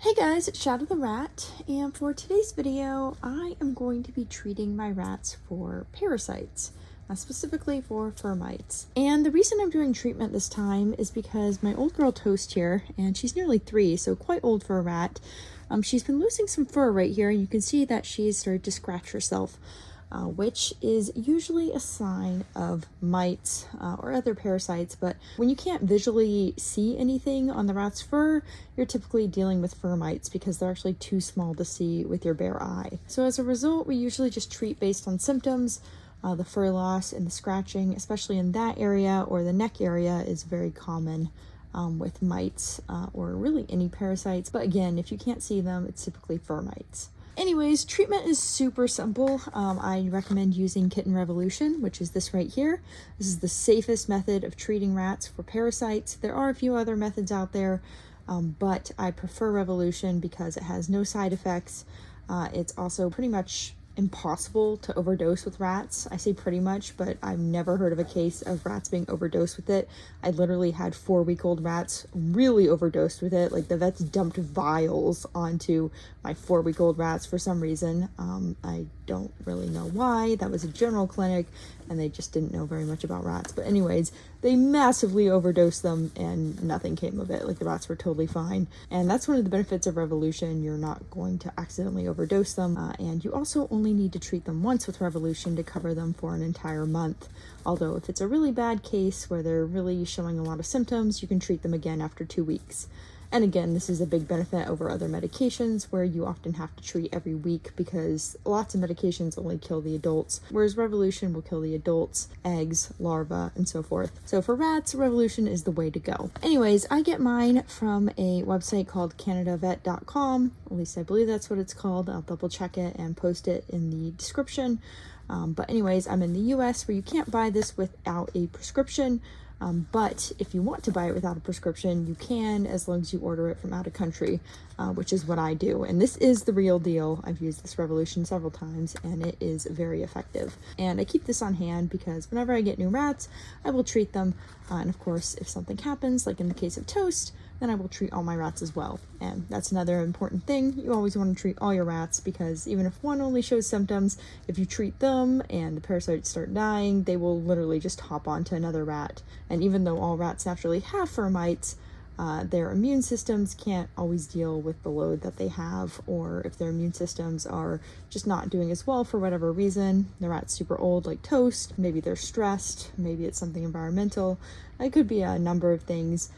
Hey guys, it's Shadow the Rat, and for today's video, I am going to be treating my rats for parasites, specifically for fur mites. And the reason I'm doing treatment this time is because my old girl Toast here, and she's nearly 3, so quite old for a rat, she's been losing some fur right here, and you can see that she's started to scratch herself. Which is usually a sign of mites or other parasites, but when you can't visually see anything on the rat's fur, you're typically dealing with fur mites because they're actually too small to see with your bare eye. So as a result, we usually just treat based on symptoms. The fur loss and the scratching, especially in that area or the neck area, is very common with mites or really any parasites. But again, if you can't see them, it's typically fur mites. Anyways, treatment is super simple. I recommend using Kitten Revolution, which is this right here. This is the safest method of treating rats for parasites. There are a few other methods out there, but I prefer Revolution because it has no side effects. It's also pretty much impossible to overdose with rats. I say pretty much, but I've never heard of a case of rats being overdosed with it. I literally had 4-week-old rats really overdosed with it. Like the vets dumped vials onto my 4-week-old rats for some reason. I don't really know why. That was a general clinic and they just didn't know very much about rats. But anyways, they massively overdosed them and nothing came of it. Like the rats were totally fine. And that's one of the benefits of Revolution. You're not going to accidentally overdose them. And you also only need to treat them once with Revolution to cover them for an entire month. Although if it's a really bad case where they're really showing a lot of symptoms, you can treat them again after 2 weeks. And again, this is a big benefit over other medications where you often have to treat every week because lots of medications only kill the adults, whereas Revolution will kill the adults, eggs, larvae, and so forth. So for rats, Revolution is the way to go. Anyways, I get mine from a website called CanadaVet.com. At least I believe that's what it's called. I'll double check it and post it in the description. But anyways, I'm in the US where you can't buy this without a prescription. But if you want to buy it without a prescription, you can, as long as you order it from out of country, which is what I do. And this is the real deal. I've used this Revolution several times and it is very effective. And I keep this on hand because whenever I get new rats, I will treat them. And of course, if something happens, like in the case of Toast, then I will treat all my rats as well. And that's another important thing. You always want to treat all your rats because even if one only shows symptoms, if you treat them and the parasites start dying, they will literally just hop onto another rat. And even though all rats naturally have fur mites, their immune systems can't always deal with the load that they have, or if their immune systems are just not doing as well for whatever reason. The rat's super old like Toast, maybe they're stressed, maybe it's something environmental. It could be a number of things.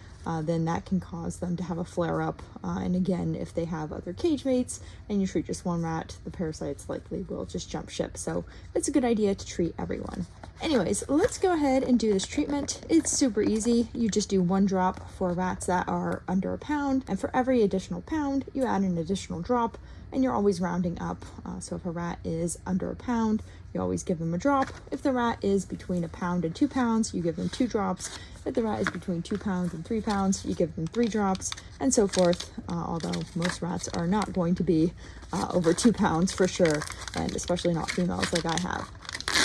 Then that can cause them to have a flare-up. And again, if they have other cage mates and you treat just one rat, the parasites likely will just jump ship. So it's a good idea to treat everyone. Anyways, let's go ahead and do this treatment. It's super easy. You just do 1 drop for rats that are under a pound. And for every additional pound, you add an additional drop. And you're always rounding up. So if a rat is under a pound, you always give them a drop. If the rat is between 1 pound and 2 pounds, you give them 2 drops. If the rat is between 2 pounds and 3 pounds, you give them 3 drops, and so forth. Although most rats are not going to be over 2 pounds for sure, and especially not females like I have.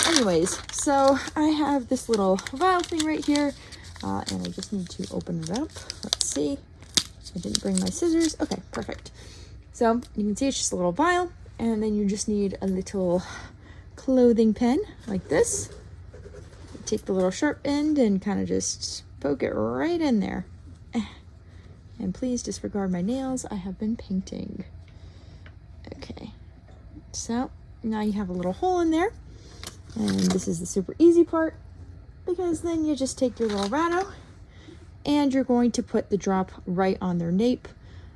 Anyways, so I have this little vial thing right here, and I just need to open it up. Let's see. I didn't bring my scissors. Okay, perfect. So you can see it's just a little vial, and then you just need a little clothing pen like this. Take the little sharp end and kind of just poke it right in there. And please disregard my nails. I have been painting. Okay, so now you have a little hole in there. And this is the super easy part because then you just take your little ratto and you're going to put the drop right on their nape,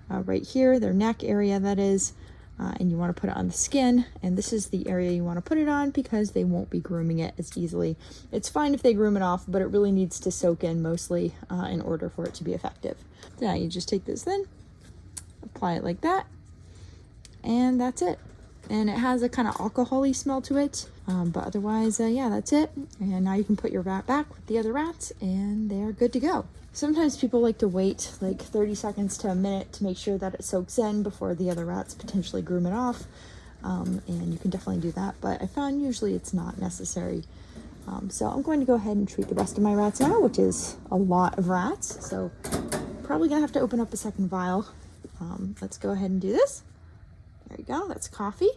right here, their neck area that is. And you want to put it on the skin, and this is the area you want to put it on because they won't be grooming it as easily. It's fine if they groom it off, but it really needs to soak in mostly in order for it to be effective. So now you just take this then, apply it like that, and that's it. And it has a kind of alcohol-y smell to it, but otherwise, yeah, that's it. And now you can put your rat back with the other rats, and they're good to go. Sometimes people like to wait like 30 seconds to a minute to make sure that it soaks in before the other rats potentially groom it off. And you can definitely do that, but I found usually it's not necessary. So I'm going to go ahead and treat the rest of my rats now, which is a lot of rats. So probably gonna have to open up a second vial let's go ahead and do this. There we go, that's coffee.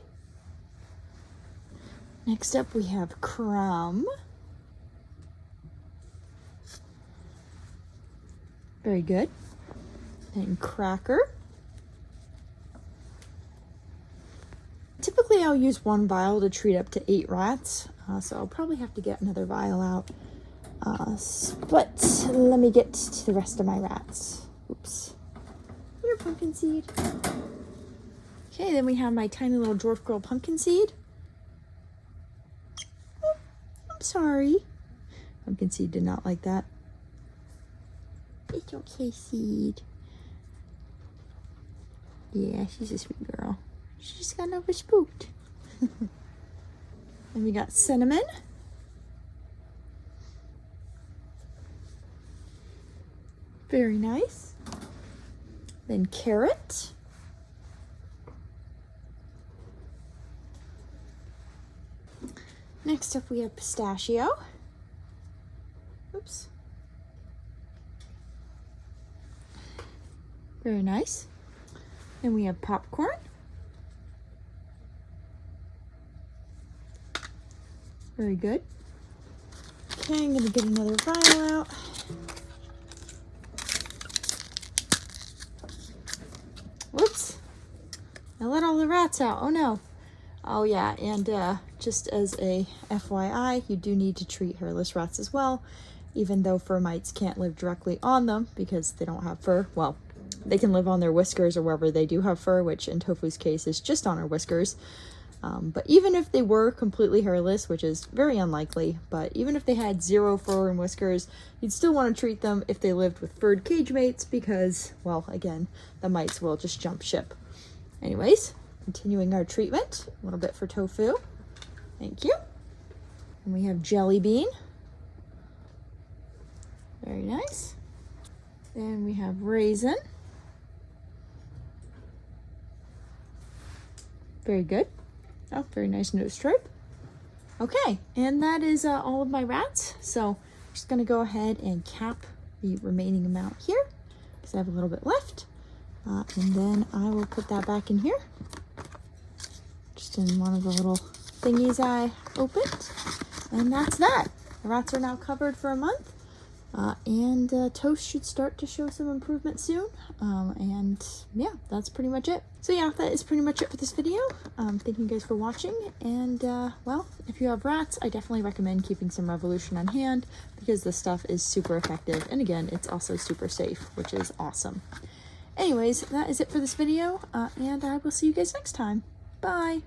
Next up we have crumb. Very good. Then cracker. Typically I'll use 1 vial to treat up to 8 rats, so I'll probably have to get another vial out. But let me get to the rest of my rats. Oops. Here, pumpkin seed. Okay, then we have my tiny little dwarf girl pumpkin seed. Oh, I'm sorry. Pumpkin seed did not like that. It's okay, seed. Yeah, she's a sweet girl. She just got over spooked. Then we got cinnamon. Very nice. Then carrot. Next up we have pistachio. Oops. Very nice. Then we have popcorn. Very good. Okay, I'm gonna get another vial out. Whoops. I let all the rats out. Oh no. Oh yeah, and just as a FYI, you do need to treat hairless rats as well, even though fur mites can't live directly on them because they don't have fur. Well, they can live on their whiskers or wherever they do have fur, which in Tofu's case is just on her whiskers. But even if they were completely hairless, which is very unlikely, but even if they had 0 fur and whiskers, you'd still want to treat them if they lived with furred cage mates because, well, again, the mites will just jump ship. Anyways, continuing our treatment, a little bit for Tofu. Thank you. And we have jelly bean. Very nice. Then we have raisin. Very good. Oh, very nice nose stripe. Okay, and that is all of my rats. So I'm just gonna go ahead and cap the remaining amount here because I have a little bit left. And then I will put that back in here, just in one of the little thingies I opened. And that's that. The rats are now covered for a month. And Toast should start to show some improvement soon. And yeah, that's pretty much it. So yeah, that is pretty much it for this video. Thank you guys for watching. And well, if you have rats, I definitely recommend keeping some Revolution on hand because this stuff is super effective. And again, it's also super safe, which is awesome. Anyways, that is it for this video. And I will see you guys next time. Bye.